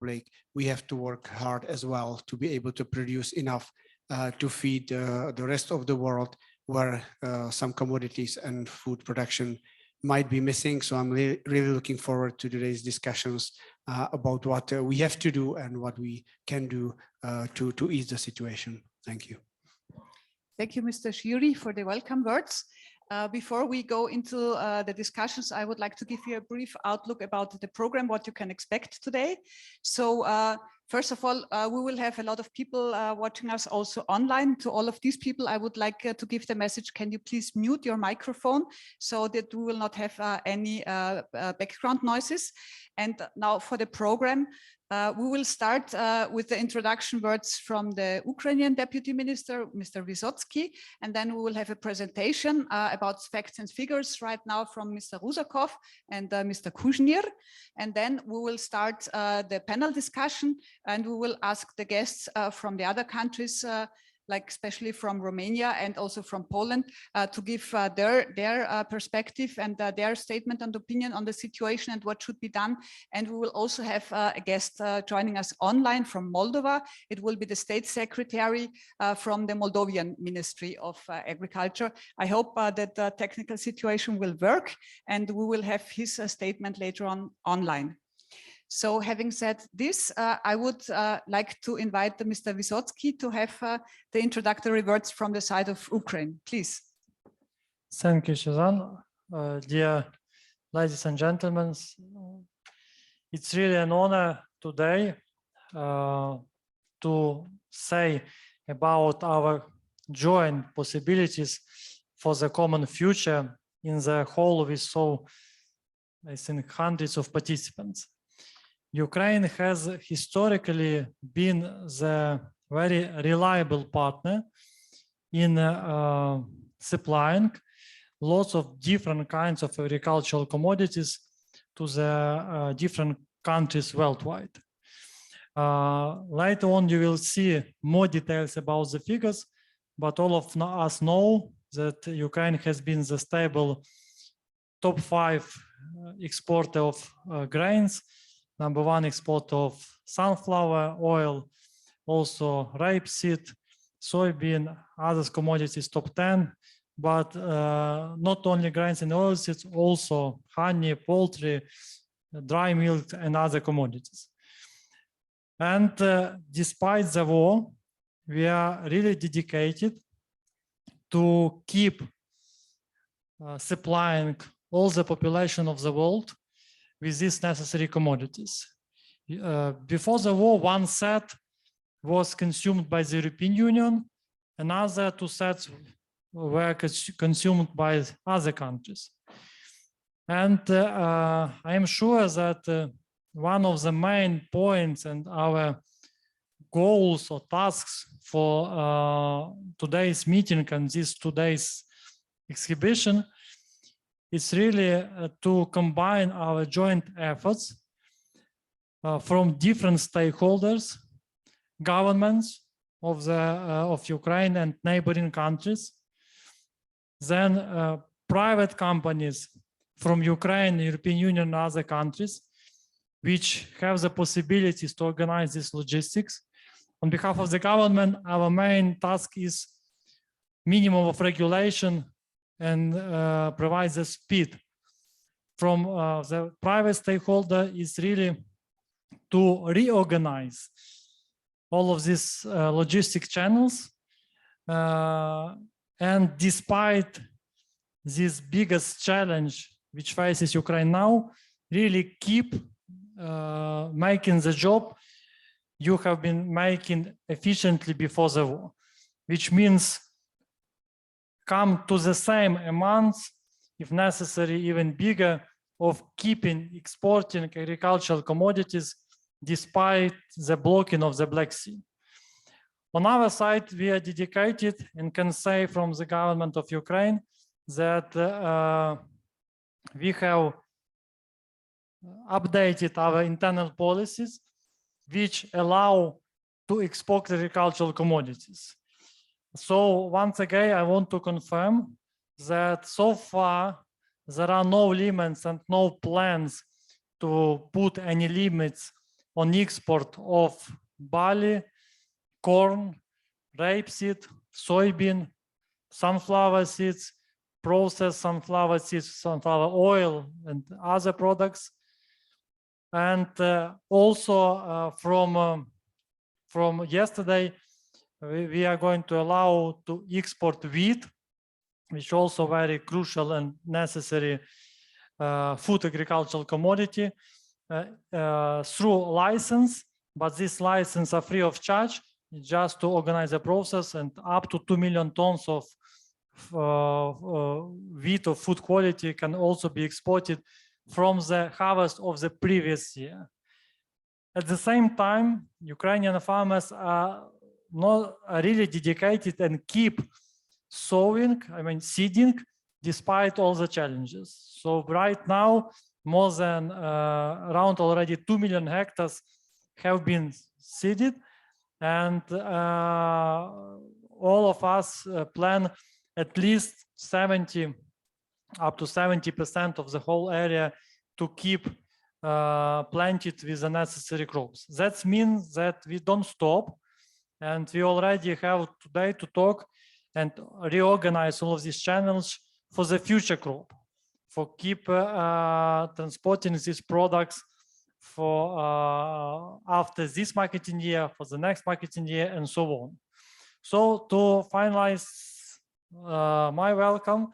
Republic, we have to work hard as well to be able to produce enough to feed the rest of the world, where some commodities and food production might be missing. So I'm really looking forward to today's discussions about what we have to do and what we can do to ease the situation. Thank you. Thank you, Mr. Shiri, for the welcome words. Before we go into the discussions, I would like to give you a brief outlook about the program, what you can expect today. So first of all, we will have a lot of people watching us also online. To all of these people, I would like to give the message, can you please mute your microphone so that we will not have any background noises. And now for the program, we will start with the introduction words from the Ukrainian Deputy Minister, Mr. Vysotsky, and then we will have a presentation about facts and figures right now from Mr. Rusakov and Mr. Kuzhnir. And then we will start the panel discussion, and we will ask the guests from the other countries, like especially from Romania and also from Poland, to give their perspective and their statement and opinion on the situation and what should be done. And we will also have a guest joining us online from Moldova. It will be the State Secretary from the Moldovan Ministry of Agriculture. I hope that the technical situation will work, and we will have his statement later on online. So having said this, I would like to invite Mr. Vysotsky to have the introductory words from the side of Ukraine, please. Thank you, Suzanne. Dear ladies and gentlemen, it's really an honor today to say about our joint possibilities for the common future in the hall with so, I think, hundreds of participants. Ukraine has historically been the very reliable partner in supplying lots of different kinds of agricultural commodities to the different countries worldwide. Later on, you will see more details about the figures, but all of us know that Ukraine has been the stable top 5 exporter of grains, #1 exporter of sunflower oil, also rapeseed, soybean, other commodities top 10, but not only grains and oilseeds, also honey, poultry, dry milk, and other commodities. And despite the war, we are really dedicated to keep supplying all the population of the world with these necessary commodities. Before the war, 1 set was consumed by the European Union, another 2 sets were consumed by other countries. And I am sure that one of the main points and our goals or tasks for today's meeting and this today's exhibition is really to combine our joint efforts from different stakeholders, governments of Ukraine and neighboring countries, then private companies from Ukraine, European Union, and other countries, which have the possibilities to organize this logistics. On behalf of the government, our main task is minimum of regulation and provide the speed. From the private stakeholder is really to reorganize all of these logistic channels. And despite this biggest challenge which faces Ukraine now, really keep making the job you have been making efficiently before the war, which means come to the same amounts, if necessary, even bigger, of keeping exporting agricultural commodities despite the blocking of the Black Sea. On our side, we are dedicated and can say from the government of Ukraine that we have updated our internal policies which allow to export agricultural commodities. So once again, I want to confirm that so far there are no limits and no plans to put any limits on export of barley, corn, rapeseed, soybean, sunflower seeds, processed sunflower seeds, sunflower oil, and other products. And also from yesterday, we are going to allow to export wheat, which also very crucial and necessary food agricultural commodity through license, but this license are free of charge just to organize the process, and up to 2 million tons of wheat of food quality can also be exported from the harvest of the previous year. At the same time, Ukrainian farmers are not really dedicated and keep sowing, seeding, despite all the challenges. So right now, more than around already 2 million hectares have been seeded, and all of us plan at least 70, up to 70% of the whole area to keep planted with the necessary crops. That means that we don't stop, and we already have today to talk and reorganize all of these channels for the future crop, for keep transporting these products for after this marketing year, for the next marketing year, and so on. So to finalize my welcome,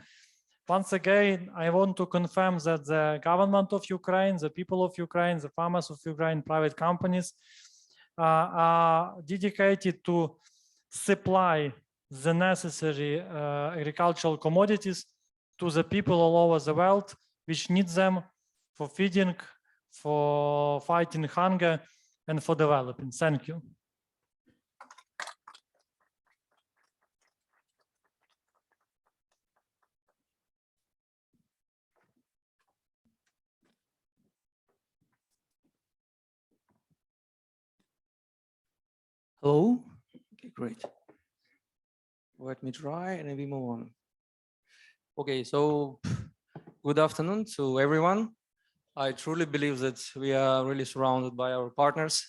once again, I want to confirm that the government of Ukraine, the people of Ukraine, the farmers of Ukraine, private companies are dedicated to supply the necessary agricultural commodities to the people all over the world, which need them for feeding, for fighting hunger, and for developing. Thank you. Hello. Okay, great. Let me try and then we move on. Okay, so good afternoon to everyone. I truly believe that we are really surrounded by our partners,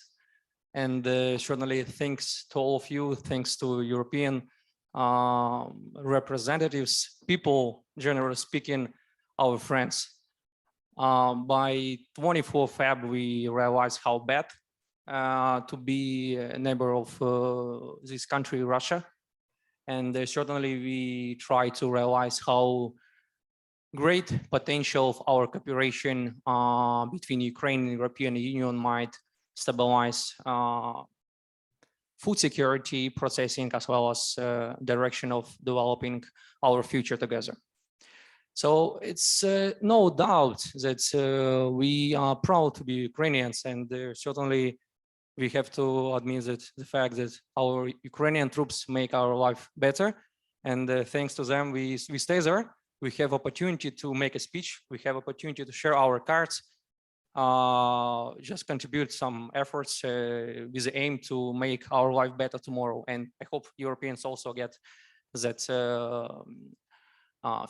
and certainly thanks to all of you, thanks to European representatives, people, generally speaking, our friends. By 24 Feb, we realized how bad to be a neighbor of this country, Russia. And certainly we try to realize how great potential of our cooperation between Ukraine and European Union might stabilize food security processing, as well as direction of developing our future together. So it's no doubt that we are proud to be Ukrainians, and certainly we have to admit that the fact that our Ukrainian troops make our life better, and thanks to them we stay there. We have opportunity to make a speech. We have opportunity to share our cards, just contribute some efforts with the aim to make our life better tomorrow. And I hope Europeans also get that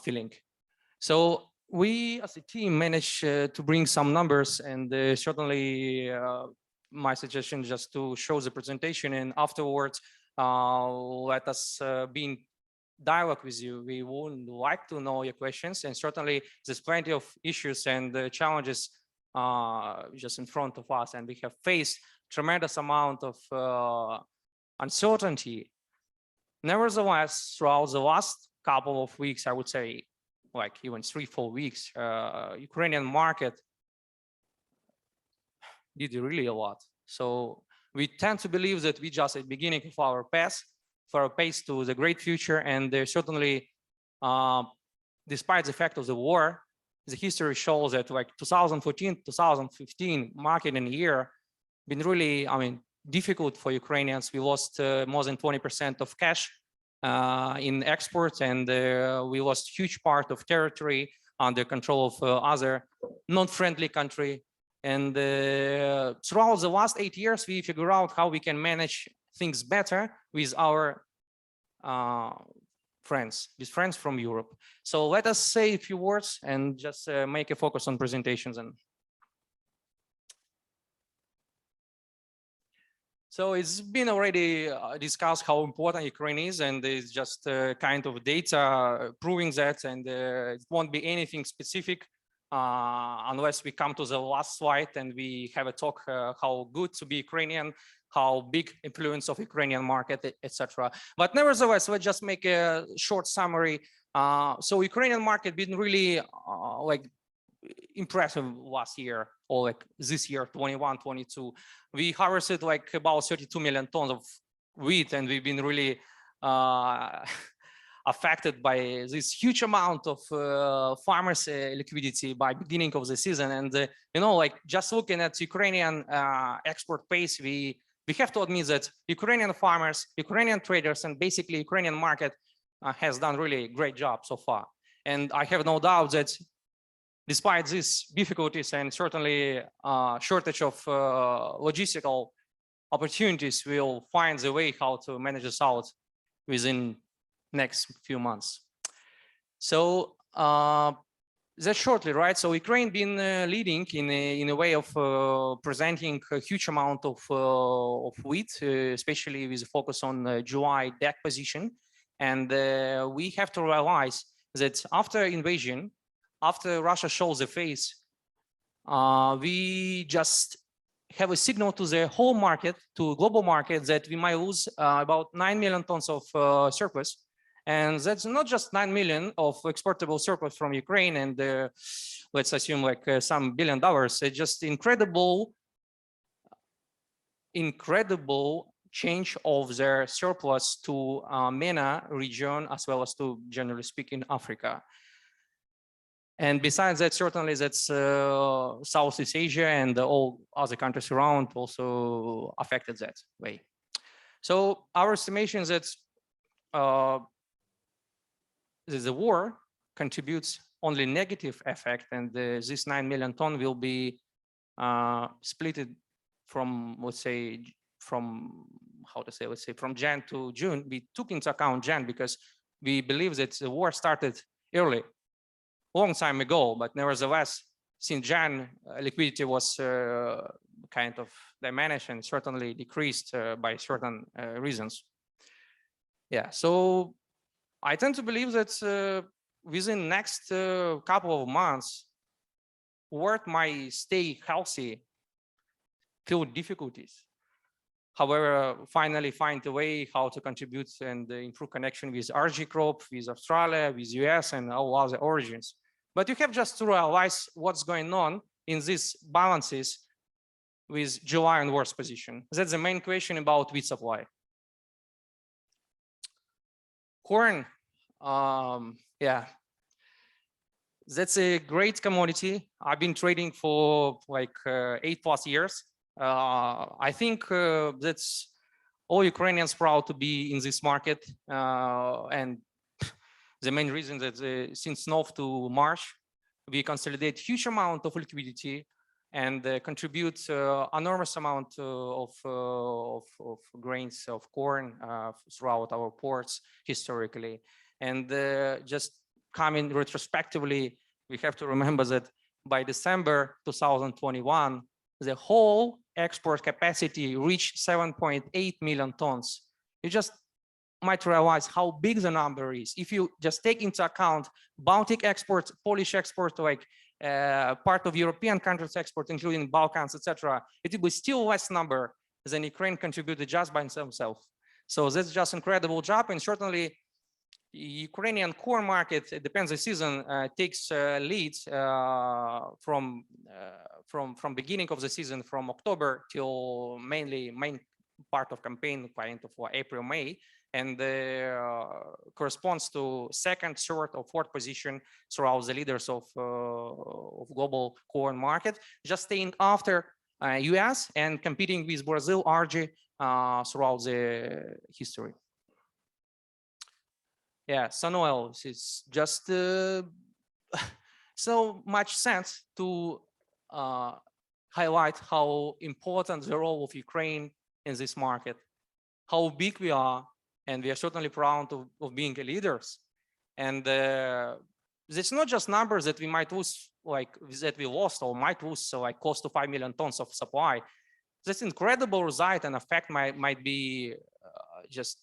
feeling. So we as a team managed to bring some numbers, and certainly my suggestion just to show the presentation, and afterwards let us be in dialogue with you. We would like to know your questions, and certainly there's plenty of issues and challenges just in front of us, and we have faced tremendous amount of uncertainty. Nevertheless, throughout the last couple of weeks, I would say like even 3-4 weeks, Ukrainian market did really a lot. So we tend to believe that we just at the beginning of our path for a pace to the great future. And certainly, despite the fact of the war, the history shows that like 2014, 2015 marketing year been really, difficult for Ukrainians. We lost more than 20% of cash in exports, and we lost huge part of territory under control of other non-friendly country. And throughout the last 8 years, we figure out how we can manage things better with our friends from Europe. So let us say a few words and just make a focus on presentations. And So it's been already discussed how important Ukraine is, and it's just kind of data proving that, and it won't be anything specific unless we come to the last slide and we have a talk how good to be Ukrainian, how big influence of Ukrainian market, etc. But nevertheless, let's just make a short summary. So Ukrainian market been really like impressive last year, or like this year, 21, 22. We harvested like about 32 million tons of wheat, and we've been really affected by this huge amount of farmers' liquidity by beginning of the season. And you know, like just looking at Ukrainian export pace, we have to admit that Ukrainian farmers, Ukrainian traders, and basically Ukrainian market has done really great job so far. And I have no doubt that despite these difficulties and certainly shortage of logistical opportunities, we'll find the way how to manage this out within next few months. So that's shortly, right? So Ukraine been leading in a way of presenting a huge amount of wheat, especially with a focus on July deck position. And we have to realize that after invasion, after Russia shows the face, we just have a signal to the whole market, to global market, that we might lose about 9 million tons of surplus. And that's not just 9 million of exportable surplus from Ukraine and let's assume like some $1 billion. It's just incredible change of their surplus to MENA region, as well as to, generally speaking, Africa. And besides that, certainly that's Southeast Asia and all other countries around also affected that way. So our estimation is that the war contributes only negative effect, and this 9 million ton will be split from, let's say, from from Jan to June. We took into account Jan because we believe that the war started early, long time ago, but nevertheless, since Jan, liquidity was kind of diminished and certainly decreased by certain reasons. Yeah, so I tend to believe that within next couple of months, world might stay healthy, feel difficulties. However, finally find a way how to contribute and improve connection with RG crop, with Australia, with US, and all other origins. But you have just to realize what's going on in these balances with July and worse position. That's the main question about wheat supply. Corn, yeah, that's a great commodity. I've been trading for like 8+ years. I think that's all Ukrainians proud to be in this market, and the main reason that since Nov to March, we consolidate huge amount of liquidity and contribute enormous amount of grains of corn throughout our ports historically. And just coming retrospectively, we have to remember that by December 2021, the whole export capacity reached 7.8 million tons. You just might realize how big the number is. If you just take into account Baltic exports, Polish export, like part of European countries export, including Balkans, etc., it will be still less number than Ukraine contributed just by themselves. So that's just incredible job, and certainly Ukrainian corn market, it depends the season, takes lead from beginning of the season, from October till main part of campaign, kind of April, May, and corresponds to second, third, or fourth position throughout the leaders of global corn market, just staying after US and competing with Brazil, RG throughout the history. Yeah, sun oil is just so much sense to highlight how important the role of Ukraine in this market, how big we are, and we are certainly proud of being leaders. And it's not just numbers that we might lose, like that we lost or might lose, so like close to 5 million tons of supply. this incredible result and effect might be just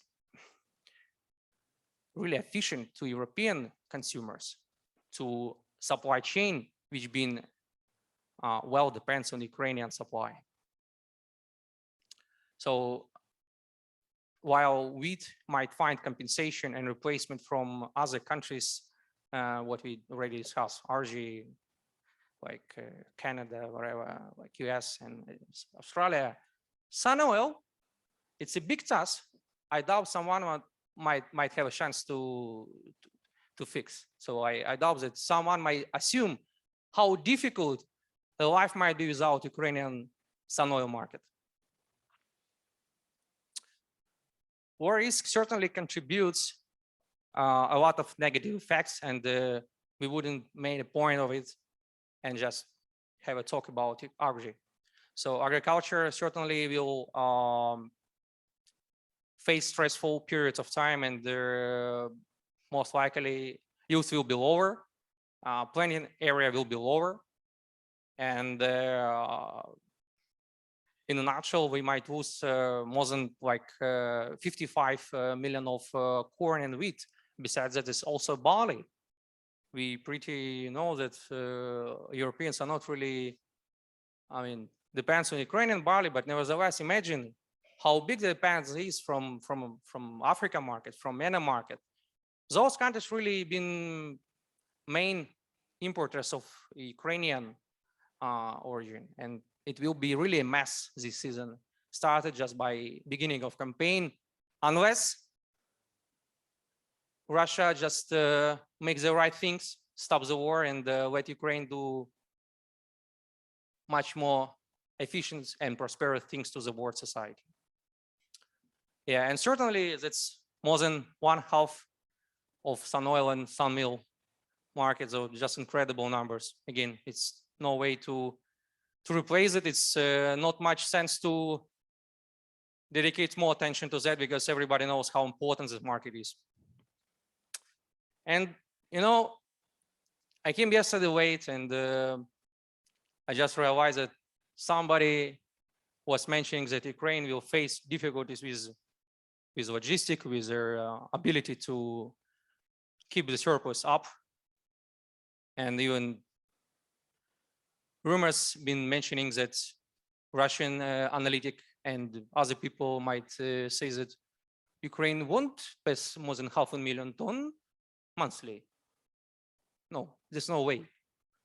really efficient to European consumers, to supply chain, which been well depends on Ukrainian supply. So while wheat might find compensation and replacement from other countries, what we already discussed, RG, like Canada, whatever, like US and Australia, sun oil, it's a big task. I doubt someone might have a chance to fix. So I doubt that someone might assume how difficult the life might be without Ukrainian sun oil market. War risk certainly contributes a lot of negative effects, and we wouldn't make a point of it and just have a talk about it, agri. So agriculture certainly will face stressful periods of time, and most likely yields will be lower, planting area will be lower, and in a nutshell, we might lose more than like 55 million of corn and wheat. Besides that, there's also barley. We pretty know that Europeans are not really, I mean, depends on Ukrainian barley, but nevertheless, imagine how big the dependence is from Africa market, from MENA market. Those countries really been main importers of Ukrainian origin, and it will be really a mess this season, started just by beginning of campaign, unless Russia just makes the right things, stops the war, and let Ukraine do much more efficient and prosperous things to the world society. Yeah, and certainly that's more than 1/2 of sun oil and sun meal markets, so just incredible numbers. Again, it's no way to replace it. It's not much sense to dedicate more attention to that, because everybody knows how important this market is. And you know, I came yesterday late, and I just realized that somebody was mentioning that Ukraine will face difficulties with logistics, with their ability to keep the surplus up, and even rumors been mentioning that Russian analytic and other people might say that Ukraine won't pass more than 500,000 tons monthly. No, there's no way.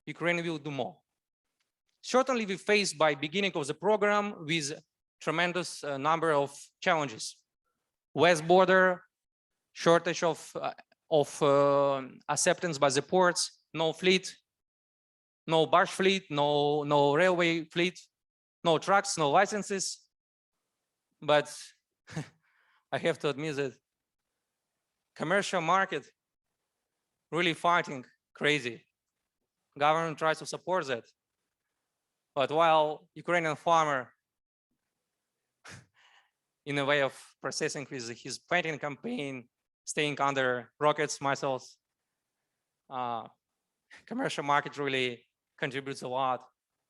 Ukraine will do more. Certainly, we face by beginning of the program with tremendous number of challenges: west border, shortage of acceptance by the ports, no fleet, no barge fleet, no railway fleet, no trucks, no licenses. But I have to admit that commercial market really fighting crazy. Government tries to support that. But while Ukrainian farmer in a way of processing with his planting campaign, staying under rockets, missiles, commercial market really contributes a lot.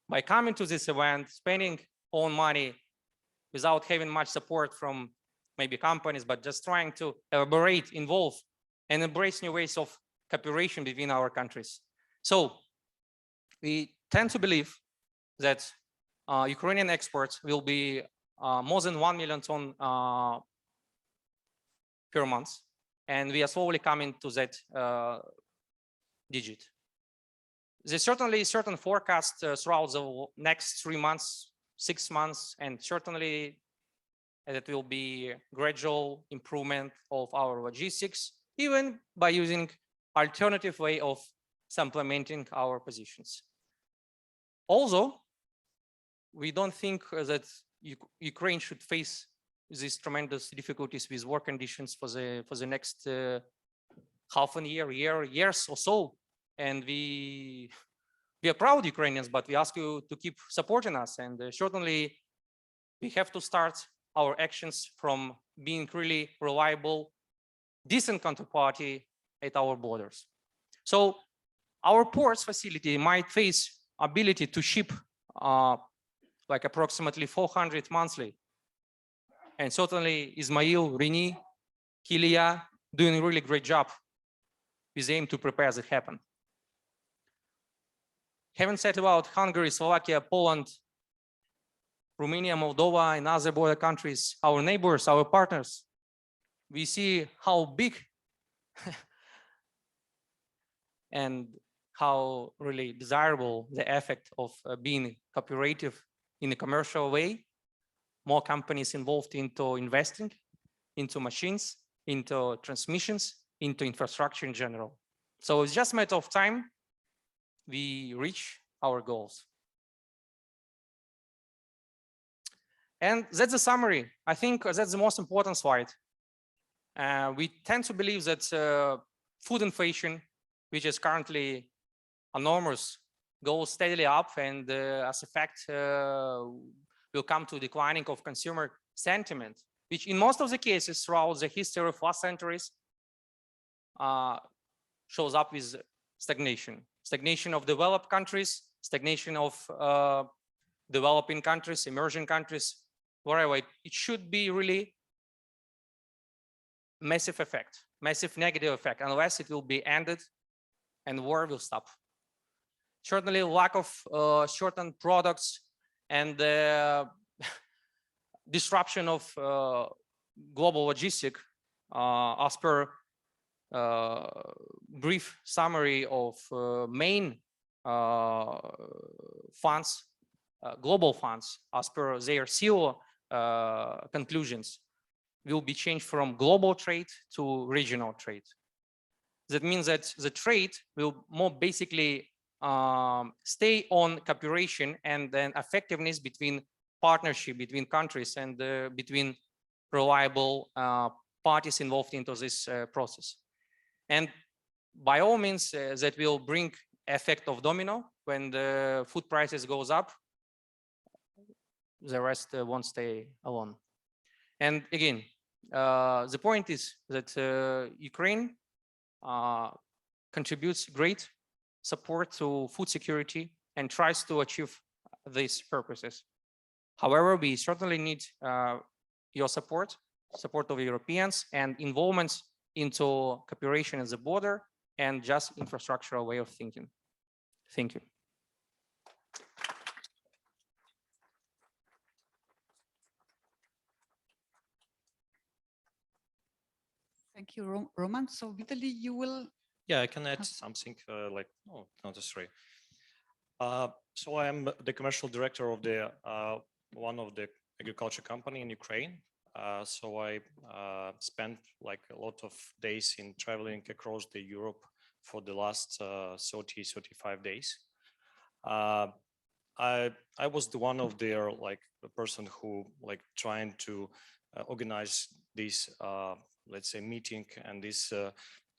By coming to this event, spending own money without having much support from maybe companies, but just trying to elaborate, involve, and embrace new ways of cooperation between our countries. So we tend to believe that Ukrainian exports will be more than 1 million tons per month, and we are slowly coming to that digit. There's certainly certain forecasts throughout the next 3 months, 6 months, and certainly it will be gradual improvement of our logistics, even by using alternative way of supplementing our positions. Also, we don't think that Ukraine should face these tremendous difficulties with war conditions for the next half a years or so. And we are proud Ukrainians, but we ask you to keep supporting us. And certainly we have to start our actions from being really reliable, decent counterparty at our borders. So our ports facility might face ability to ship like approximately 400 monthly. And certainly Ismail, Rini, Kilia doing a really great job with aim to prepare that happen. Having said about Hungary, Slovakia, Poland, Romania, Moldova, and other border countries, our neighbors, our partners, we see how big and how really desirable the effect of being cooperative in a commercial way. More companies involved into investing, into machines, into transmissions, into infrastructure in general. So it's just a matter of time we reach our goals. And that's the summary. I think that's the most important slide. We tend to believe that food inflation, which is currently enormous, goes steadily up, and as a fact will come to declining of consumer sentiment, which in most of the cases throughout the history of last centuries shows up with stagnation of developed countries, stagnation of developing countries, emerging countries, wherever. It should be really massive effect, massive negative effect, unless it will be ended and war will stop. Certainly lack of certain products and disruption of global logistic, as per brief summary of main funds, global funds, as per their CEO conclusions, will be changed from global trade to regional trade. That means that the trade will more basically stay on cooperation and then effectiveness between partnership between countries and between reliable parties involved into this process. And by all means, that will bring effect of domino. When the food prices goes up, the rest won't stay alone. And again, the point is that Ukraine contributes great support to food security and tries to achieve these purposes. However, we certainly need your support of Europeans, and involvement into cooperation at the border and just infrastructural way of thinking. Thank you. Thank you, Roman. So Vitaly, you will. Yeah, I can add something like, oh, not just three. So I'm the commercial director of the one of the agriculture company in Ukraine. So I spent like a lot of days in traveling across the Europe for the last 35 days. I was the one of their like the person who like trying to organize this let's say meeting and this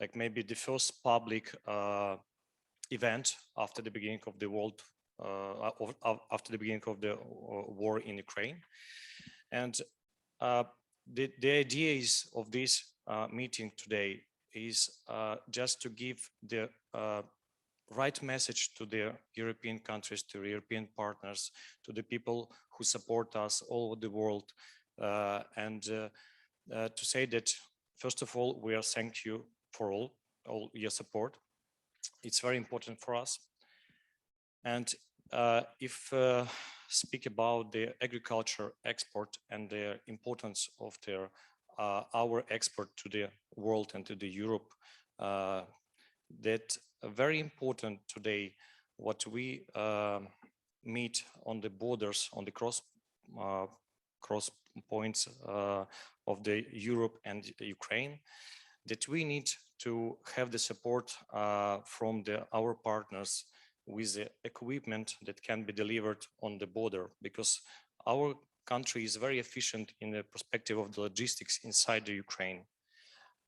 like maybe the first public event after the beginning of the world after the beginning of the war in Ukraine. And the idea is of this meeting today is just to give the right message to the European countries, to European partners, to the people who support us all over the world, and to say that first of all, we are thank you for all your support. It's very important for us. And if speak about the agriculture export and the importance of their our export to the world and to the Europe, that very important today. What we meet on the borders, on the cross points of the Europe and the Ukraine, that we need to have the support from our partners with the equipment that can be delivered on the border, because our country is very efficient in the perspective of the logistics inside the Ukraine.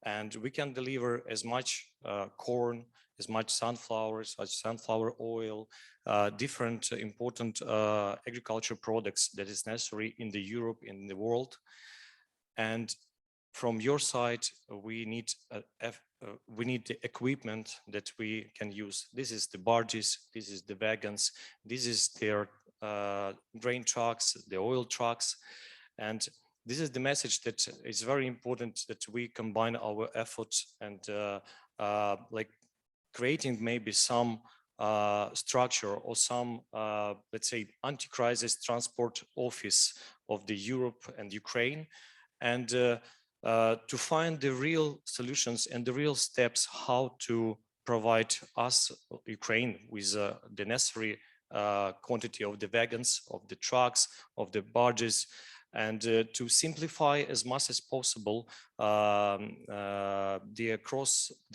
And we can deliver as much corn, as much sunflowers, as sunflower oil, different important agriculture products that is necessary in the Europe, in the world. And from your side, we need the equipment that we can use. This is the barges, this is the wagons, this is their grain trucks, the oil trucks. And this is the message that it's very important that we combine our efforts and like creating maybe some structure or some, let's say, anti-crisis transport office of the Europe and Ukraine, and to find the real solutions and the real steps how to provide us, Ukraine, with the necessary quantity of the wagons, of the trucks, of the barges, and to simplify as much as possible the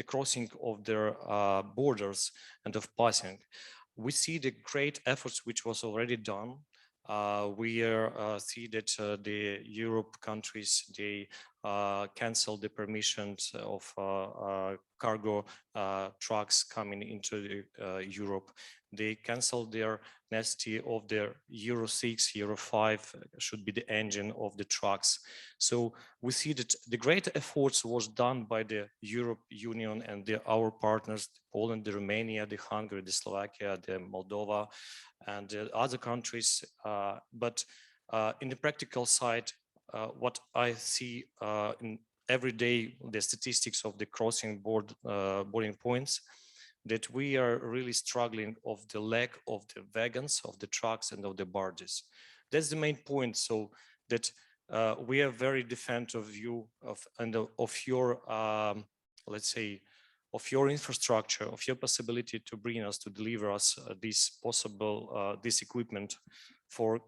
crossing of their borders and of passing. We see the great efforts which was already done. We see that the Europe countries, they canceled the permissions of cargo trucks coming into Europe. They canceled their necessity of their Euro 6, Euro 5 should be the engine of the trucks. So we see that the great efforts was done by the Europe Union and our partners, Poland, the Romania, the Hungary, the Slovakia, the Moldova, and the other countries. But in the practical side, what I see in every day, the statistics of the crossing boarding points, that we are really struggling of the lack of the wagons, of the trucks, and of the barges. That's the main point. So that we are very defend of you of your let's say of your infrastructure, of your possibility to bring us, to deliver us this possible this equipment for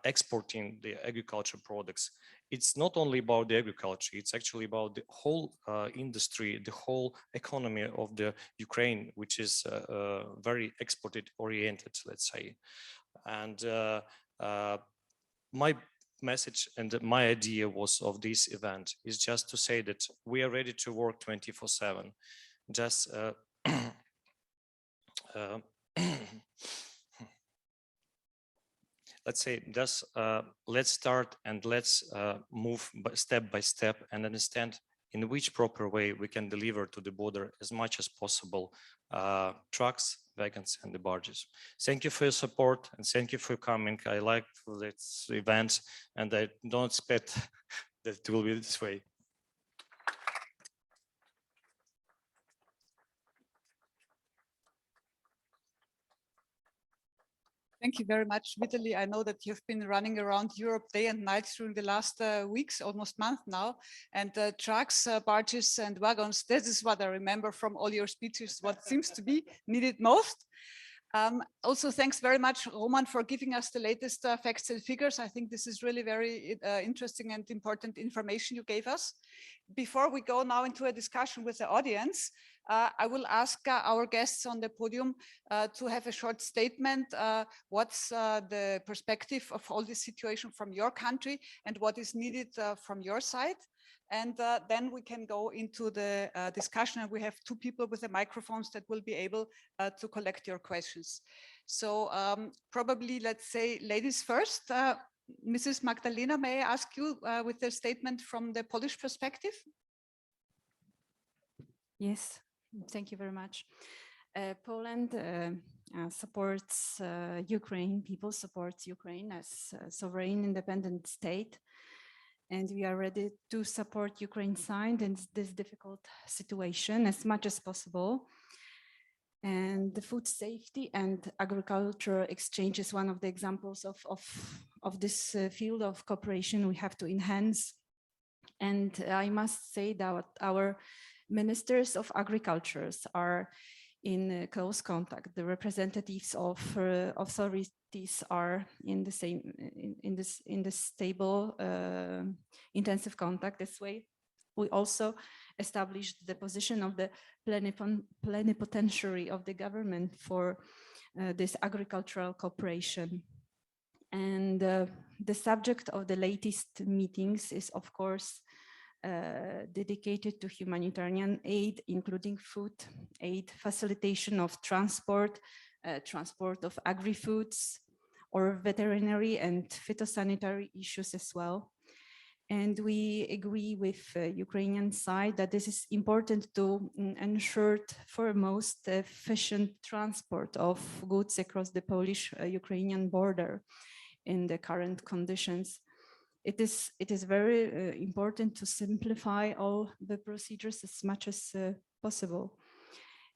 exporting the agriculture products. It's not only about the agriculture, it's actually about the whole industry, the whole economy of the Ukraine, which is very exported oriented, let's say. And my message and my idea was of this event is just to say that we are ready to work 24/7. Just let's say, just let's start and let's move step by step and understand in which proper way we can deliver to the border as much as possible trucks, wagons, and the barges. Thank you for your support and thank you for coming. I like this event and I don't expect that it will be this way. Thank you very much, Vitaly. I know that you've been running around Europe day and night during the last weeks, almost month now. And trucks, barges and wagons, this is what I remember from all your speeches, what seems to be needed most. Also, thanks very much, Roman, for giving us the latest facts and figures. I think this is really very interesting and important information you gave us. Before we go now into a discussion with the audience, I will ask our guests on the podium to have a short statement. What's the perspective of all this situation from your country and what is needed from your side? And then we can go into the discussion, and we have two people with the microphones that will be able to collect your questions. So probably, let's say, ladies first. Mrs. Magdalena, may I ask you with the statement from the Polish perspective? Yes, thank you very much. Poland supports Ukraine, people support Ukraine as a sovereign independent state. And we are ready to support Ukraine's side in this difficult situation as much as possible. And the food safety and agriculture exchange is one of the examples of this field of cooperation we have to enhance. And I must say that our ministers of agriculture are in close contact. The representatives of authorities are in the same, in this stable, intensive contact. This way, we also established the position of the plenipotentiary of the government for this agricultural cooperation. And the subject of the latest meetings is, of course, dedicated to humanitarian aid, including food aid, facilitation of transport, transport of agri-foods, or veterinary and phytosanitary issues as well. And we agree with Ukrainian side that this is important to ensure foremost efficient transport of goods across the Polish-Ukrainian border in the current conditions. It is very important to simplify all the procedures as much as possible.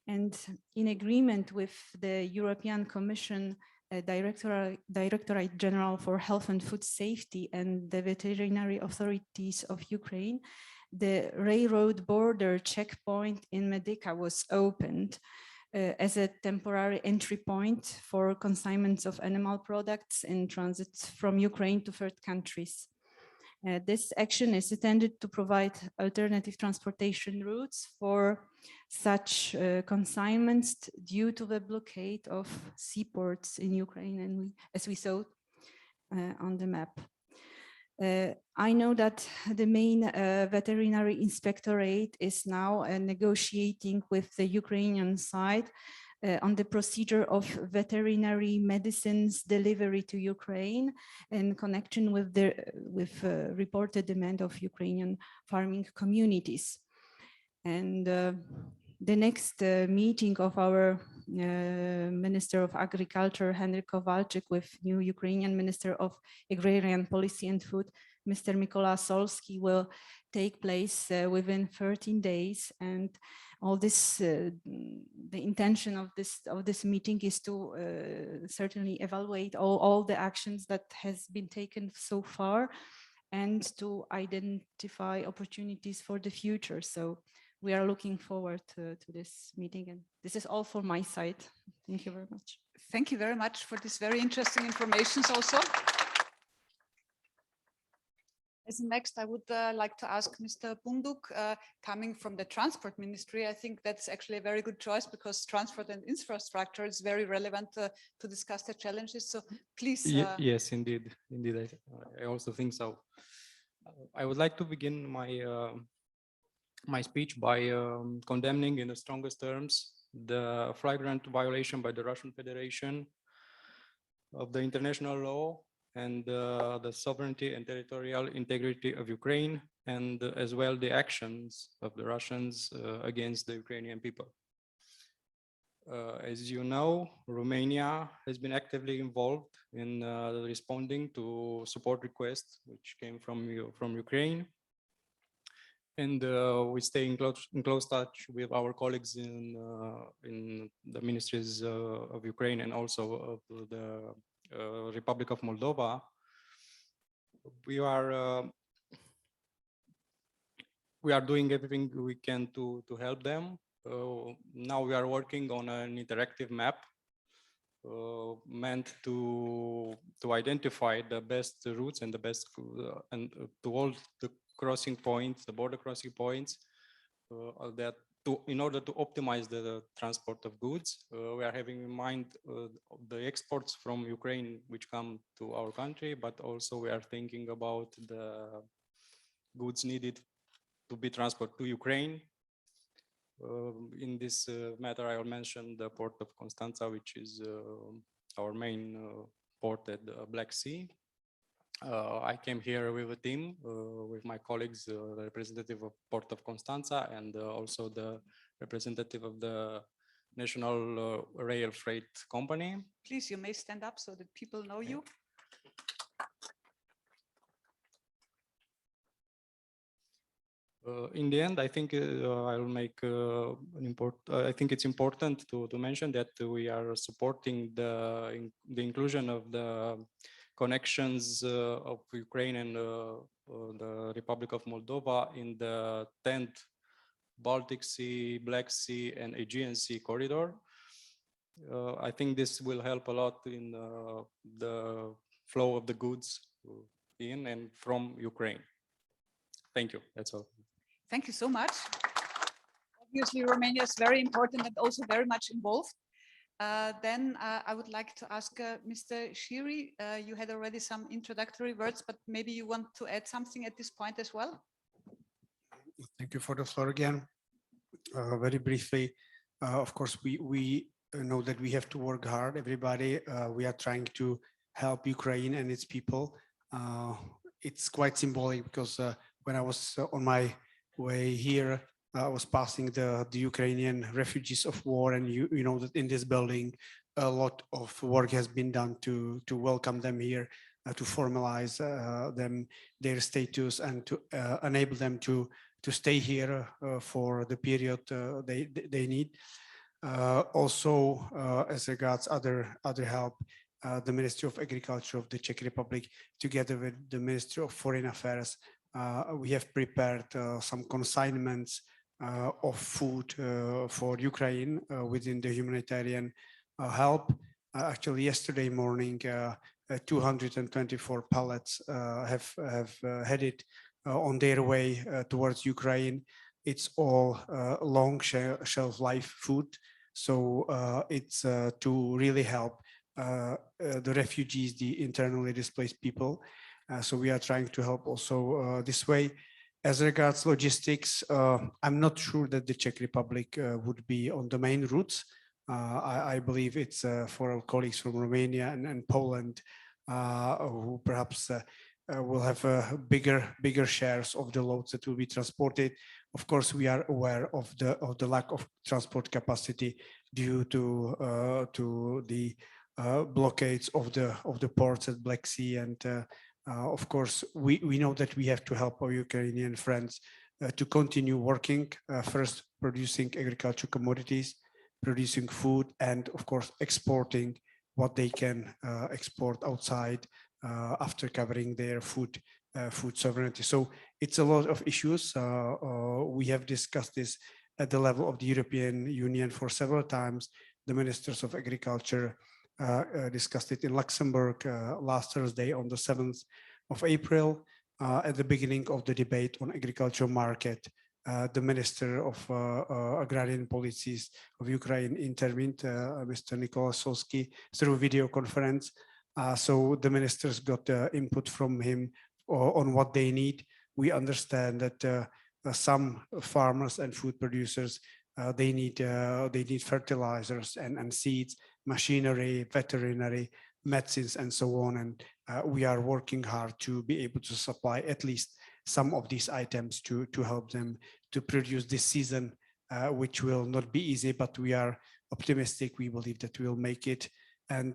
And in agreement with the European Commission Directorate General for Health and Food Safety and the veterinary authorities of Ukraine, the railroad border checkpoint in Medyka was opened as a temporary entry point for consignments of animal products in transit from Ukraine to third countries. This action is intended to provide alternative transportation routes for such consignments due to the blockade of seaports in Ukraine, and as we saw on the map. I know that the main veterinary inspectorate is now negotiating with the Ukrainian side on the procedure of veterinary medicines delivery to Ukraine in connection with the reported demand of Ukrainian farming communities. And the next meeting of our Minister of Agriculture, Henryk Kowalczyk, with new Ukrainian Minister of Agrarian Policy and Food, Mr. Mykola Solski, will take place within 13 days. And all this, the intention of this meeting is to certainly evaluate all the actions that has been taken so far and to identify opportunities for the future. So we are looking forward to this meeting, and this is all from my side. Thank you very much. Thank you very much for this very interesting information also. As next, I would like to ask Mr. Bunduk, coming from the Transport Ministry. I think that's actually a very good choice because transport and infrastructure is very relevant to discuss the challenges. So please. Yes, indeed. I also think so. I would like to begin my speech by condemning in the strongest terms the flagrant violation by the Russian Federation of the international law and the sovereignty and territorial integrity of Ukraine, and as well the actions of the Russians against the Ukrainian people. As you know, Romania has been actively involved in responding to support requests which came from Ukraine. And we stay in close touch with our colleagues in the ministries of Ukraine and also of the Republic of Moldova. We are doing everything we can to help them. Now we are working on an interactive map meant to identify the best routes and the best and to all the crossing points, the border crossing points, in order to optimize the transport of goods. We are having in mind the exports from Ukraine which come to our country, but also we are thinking about the goods needed to be transported to Ukraine. In this matter, I will mention the port of Constanța, which is our main port at the Black Sea. I came here with a team, with my colleagues, the representative of Port of Constanța and also the representative of the National Rail Freight Company. Please, you may stand up so that people know you. In the end, I think I'll make I think it's important to mention that we are supporting the inclusion of the connections of Ukraine and the Republic of Moldova in the 10th Baltic Sea, Black Sea, and Aegean Sea corridor. I think this will help a lot in the flow of the goods in and from Ukraine. Thank you. That's all. Thank you so much. Obviously, Romania is very important and also very much involved. Then I would like to ask Mr. Shiri, you had already some introductory words, but maybe you want to add something at this point as well? Thank you for the floor again. Very briefly, of course, we know that we have to work hard, everybody. We are trying to help Ukraine and its people it's quite symbolic because when I was on my way here, I was passing the Ukrainian refugees of war, and you know that in this building, a lot of work has been done to welcome them here, to formalize their status, and to enable them to stay here for the period they need. Also, as regards other help, the Ministry of Agriculture of the Czech Republic, together with the Ministry of Foreign Affairs, we have prepared some consignments of food for Ukraine within the humanitarian help. Actually, yesterday morning, 224 pallets have headed on their way towards Ukraine. It's all long shelf life food, so it's to really help the refugees, the internally displaced people. So we are trying to help also this way. As regards logistics, I'm not sure that the Czech Republic would be on the main routes. I believe it's for our colleagues from Romania and Poland who perhaps will have bigger shares of the loads that will be transported. Of course, we are aware of the lack of transport capacity due to the blockades of the ports at Black Sea, and of course, we know that we have to help our Ukrainian friends to continue working, first producing agricultural commodities, producing food, and of course, exporting what they can export outside after covering their food sovereignty. So it's a lot of issues. We have discussed this at the level of the European Union for several times. The ministers of agriculture discussed it in Luxembourg last Thursday on the 7th of April. At the beginning of the debate on agricultural market, the Minister of Agrarian Policies of Ukraine intervened, Mr. Nikola Solsky, through video conference. So the ministers got input from him on what they need. We understand that some farmers and food producers, they need fertilizers and seeds, machinery, veterinary medicines, and so on. And we are working hard to be able to supply at least some of these items to help them to produce this season, which will not be easy, but we are optimistic. We believe that we'll make it. And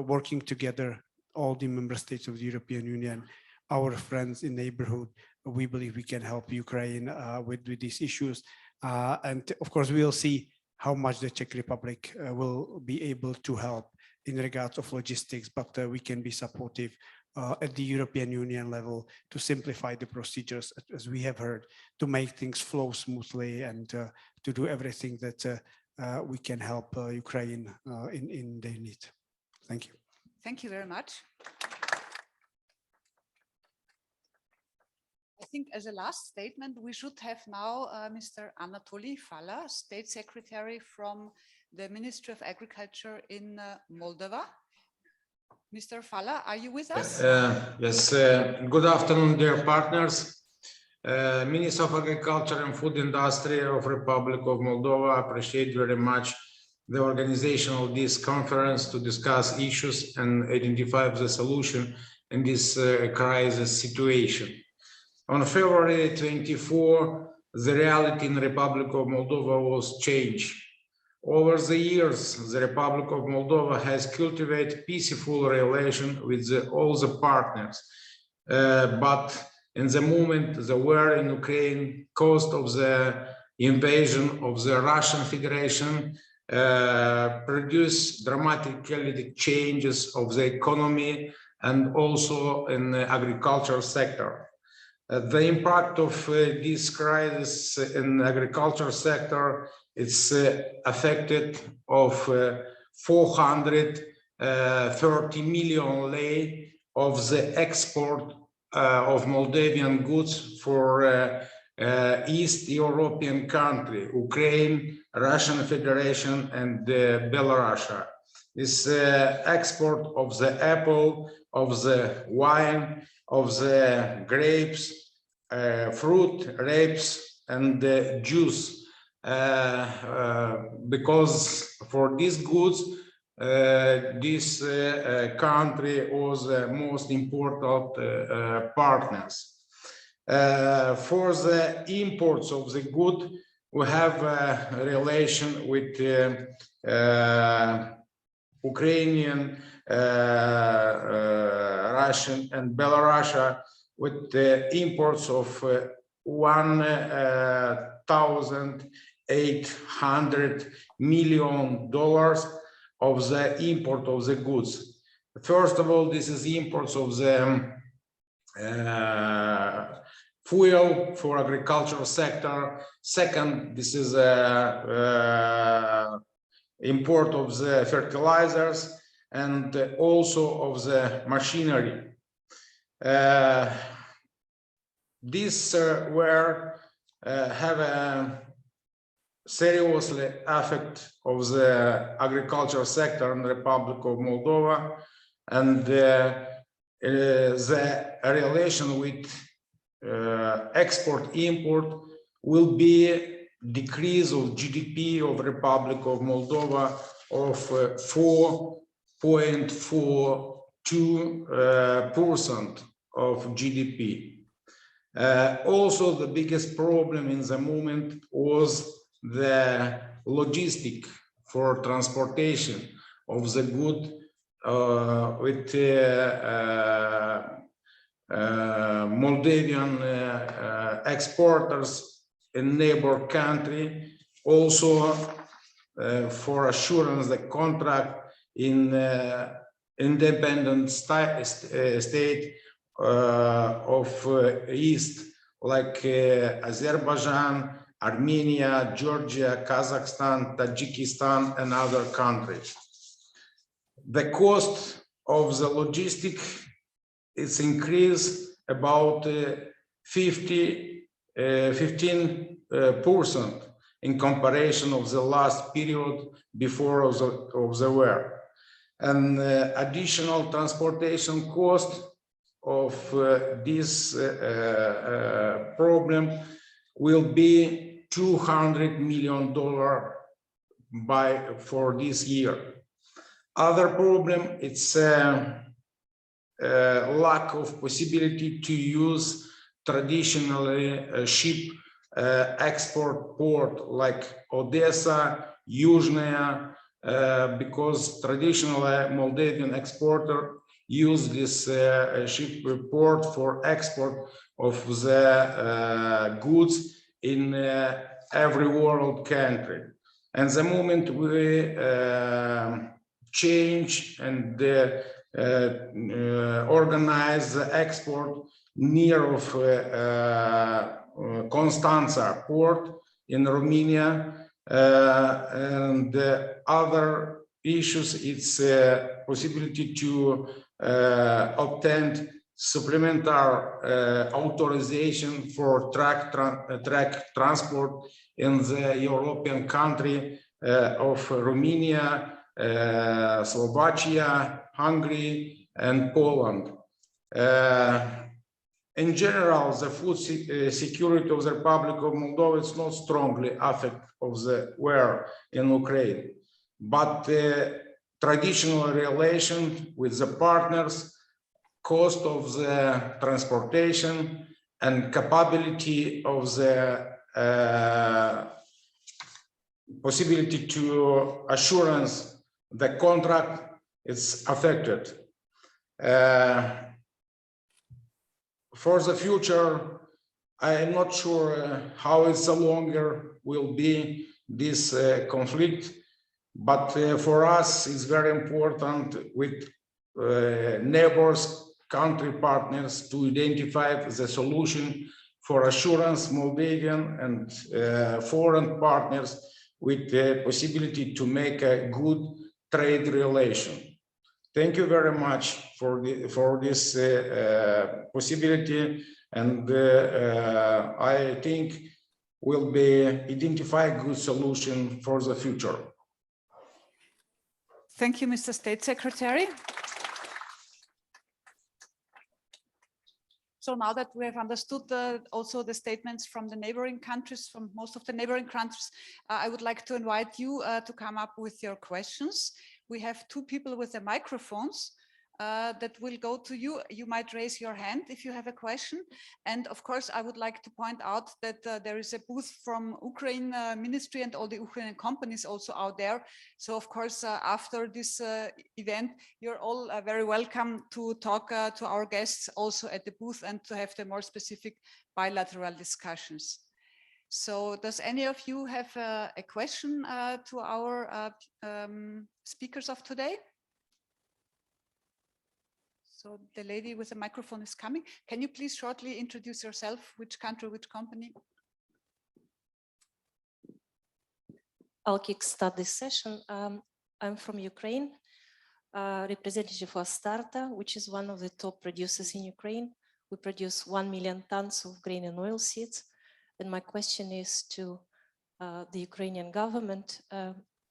working together, all the member states of the European Union, our friends in neighborhood, we believe we can help Ukraine with these issues. And of course, we'll see how much the Czech Republic will be able to help in regards of logistics, but we can be supportive at the European Union level to simplify the procedures, as we have heard, to make things flow smoothly and to do everything that we can help Ukraine in their need. Thank you. Thank you very much. I think as a last statement, we should have now Mr. Anatoly Fala, State Secretary from the Ministry of Agriculture in Moldova. Mr. Fala, are you with us? Yes, good afternoon, dear partners. Minister of Agriculture and Food Industry of Republic of Moldova appreciate very much the organization of this conference to discuss issues and identify the solution in this crisis situation. On February 24, the reality in the Republic of Moldova was changed. Over the years, the Republic of Moldova has cultivated peaceful relations with all the partners. But in the moment the war in Ukraine caused of the invasion of the Russian Federation produced dramatically changes of the economy and also in the agricultural sector. The impact of this crisis in the agriculture sector is affected of 430 million lei of the export of Moldavian goods for East European country, Ukraine, Russian Federation, and Belarus. This export of the apple, of the wine, of the grapes, fruit, grapes, and juice. Because for these goods, this country was the most important partners. For the imports of the good, we have a relation with Ukrainian, Russian, and Belarus with the imports of $1,800 million of the import of the goods. First of all, this is imports of the fuel for agricultural sector. Second, this is import of the fertilizers and also of the machinery. These have a seriously affect of the agricultural sector in the Republic of Moldova, and the relation with export-import will be decrease of GDP of Republic of Moldova of 4.42% of GDP. Also, the biggest problem in the moment was the logistic for transportation of the good with Moldavian exporters in neighbor country, also for assurance the contract in independent state of East, like Azerbaijan, Armenia, Georgia, Kazakhstan, Tajikistan, and other countries. The cost of the logistic is increased about 15% in comparison of the last period before of the war. And additional transportation cost of this problem will be $200 million for this year. Other problem, it's lack of possibility to use traditionally ship export port like Odessa, Yuzhny, because traditionally Moldavian exporter use this ship port for export of the goods in every world country. And the moment we change and organize the export near of Constanța port in Romania, and other issues, it's a possibility to obtain supplementary authorization for track transport in the European country of Romania, Slovakia, Hungary, and Poland. In general, the food security of the Republic of Moldova is not strongly affected of the war in Ukraine, but the traditional relation with the partners, cost of the transportation, and capability of the possibility to assurance the contract is affected. For the future, I am not sure how it's longer will be this conflict, but for us it's very important with neighbors, country partners to identify the solution for assurance Moldavian and foreign partners with the possibility to make a good trade relation. Thank you very much for this possibility, and I think will be identify good solution for the future. Thank you, Mr. State Secretary. So now that we have understood also the statements from the neighboring countries, from most of the neighboring countries, I would like to invite you to come up with your questions. we have two people with the microphones that will go to you. You might raise your hand if you have a question. And of course, I would like to point out that there is a booth from Ukraine Ministry and all the Ukrainian companies also out there. So of course, after this event, you're all very welcome to talk to our guests also at the booth and to have the more specific bilateral discussions. So does any of you have a question to our speakers of today? So the lady with the microphone is coming. Can you please shortly introduce yourself, which country, which company? I'll kickstart this session. I'm from Ukraine, representative for Starta, which is one of the top producers in Ukraine. We produce 1 million tons of grain and oilseeds. And my question is to the Ukrainian government.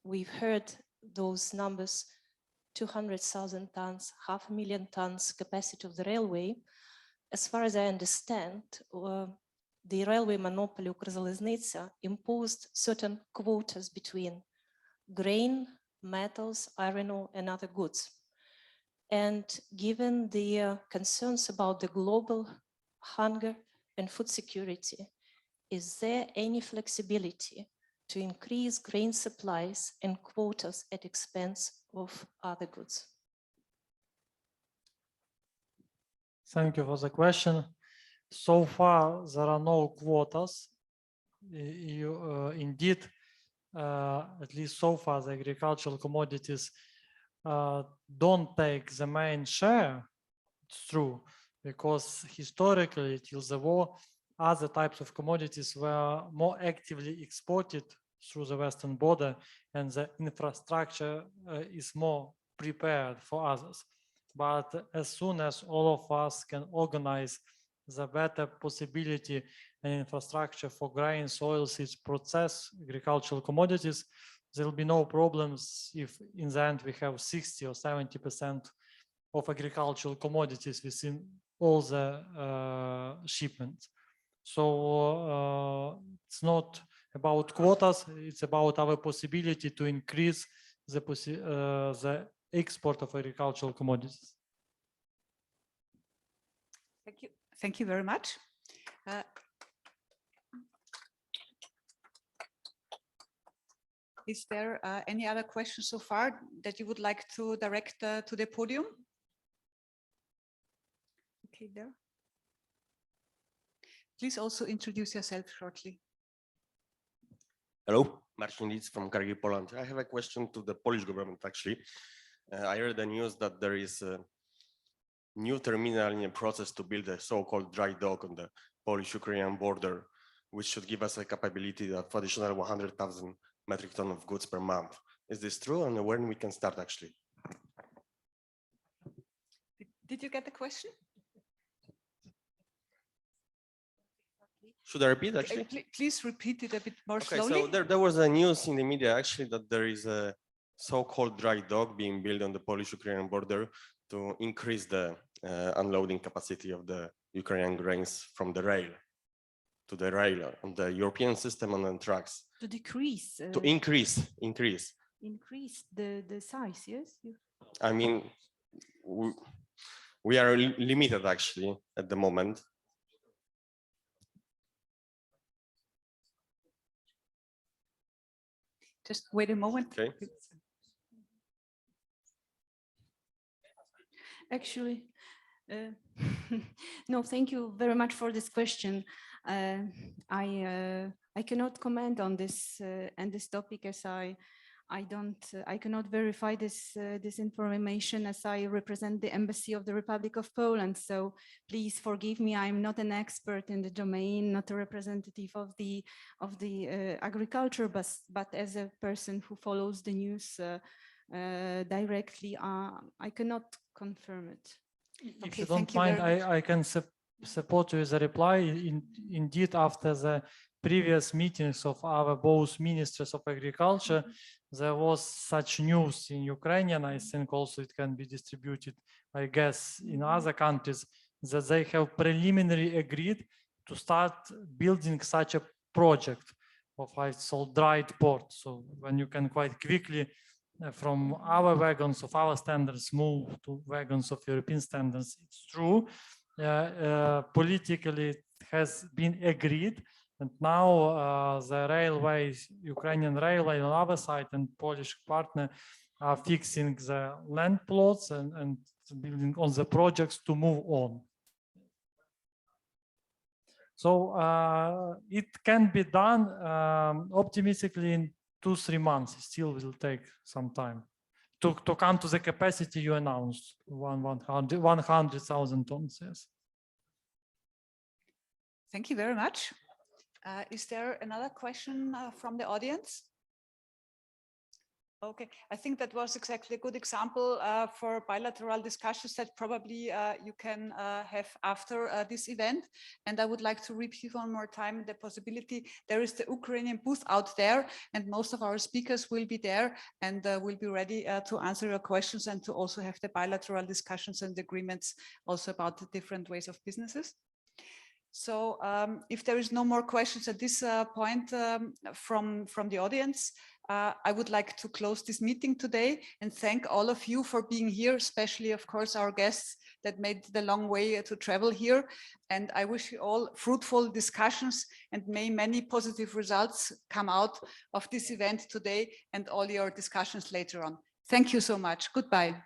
We've heard those numbers, 200,000 tons, 500,000 tons capacity of the railway. As far as I understand, the railway monopoly Ukrzaliznytsia imposed certain quotas between grain, metals, iron ore, and other goods. And given the concerns about the global hunger and food security, is there any flexibility to increase grain supplies and quotas at expense of other goods? Thank you for the question. So far, there are no quotas. Indeed, at least so far, the agricultural commodities don't take the main share. It's true, because historically, till the war, other types of commodities were more actively exported through the western border, and the infrastructure is more prepared for others. But as soon as all of us can organize the better possibility and infrastructure for grains, oilseeds, process agricultural commodities, there will be no problems if in the end we have 60 or 70% of agricultural commodities within all the shipments. So it's not about quotas, it's about our possibility to increase the export of agricultural commodities. Thank you. Thank you very much. Is there any other questions so far that you would like to direct to the podium? Okay, there. Please also introduce yourself shortly. Hello, Marcin Litz from Karlsbourse, Poland. I have a question to the Polish government, actually. I heard the news that there is a new terminal in a process to build a so-called dry dock on the Polish-Ukrainian border, which should give us a capability of additional 100,000 metric tons of goods per month. Is this true? And when we can start, actually? Did you get the question? Should I repeat, actually? Please repeat it a bit more Okay, slowly. so there was a news in the media, actually, that there is a so-called dry dock being built on the Polish-Ukrainian border to increase the unloading capacity of the Ukrainian grains from the rail to the rail on the European system and on trucks. To decrease. To increase. Increase the size, yes? I mean, we are limited, actually, at the moment. Just wait a moment. Okay. Actually, no, thank you very much for this question. I cannot comment on this topic as I cannot verify this information as I represent the Embassy of the Republic of Poland. So please forgive me. I'm not an expert in the domain, not a representative of the agriculture, but as a person who follows the news directly, I cannot confirm it. If you don't mind, I can support you with a reply. Indeed, after the previous meetings of our both ministers of agriculture, there was such news in Ukrainian. I think also it can be distributed, I guess, in other countries, that they have preliminarily agreed to start building such a project of, I saw, dried port. So when you can quite quickly from our wagons of our standards move to wagons of European standards. It's true. Politically, it has been agreed, and now the railways, Ukrainian railway on our side and Polish partner are fixing the land plots and building on the projects to move on. So it can be done optimistically in 2-3 months. It still will take some time to come to the capacity you announced, 100,000 tons. Yes. Thank you very much. Is there another question from the audience? Okay, I think that was exactly a good example for bilateral discussions that probably you can have after this event. And I would like to repeat one more time the possibility. There is the Ukrainian booth out there, and most of our speakers will be there and will be ready to answer your questions and to also have the bilateral discussions and agreements also about the different ways of businesses. So if there is no more questions at this point from the audience, I would like to close this meeting today and thank all of you for being here, especially, of course, our guests that made the long way to travel here. And I wish you all fruitful discussions and may many positive results come out of this event today and all your discussions later on. Thank you so much. Goodbye.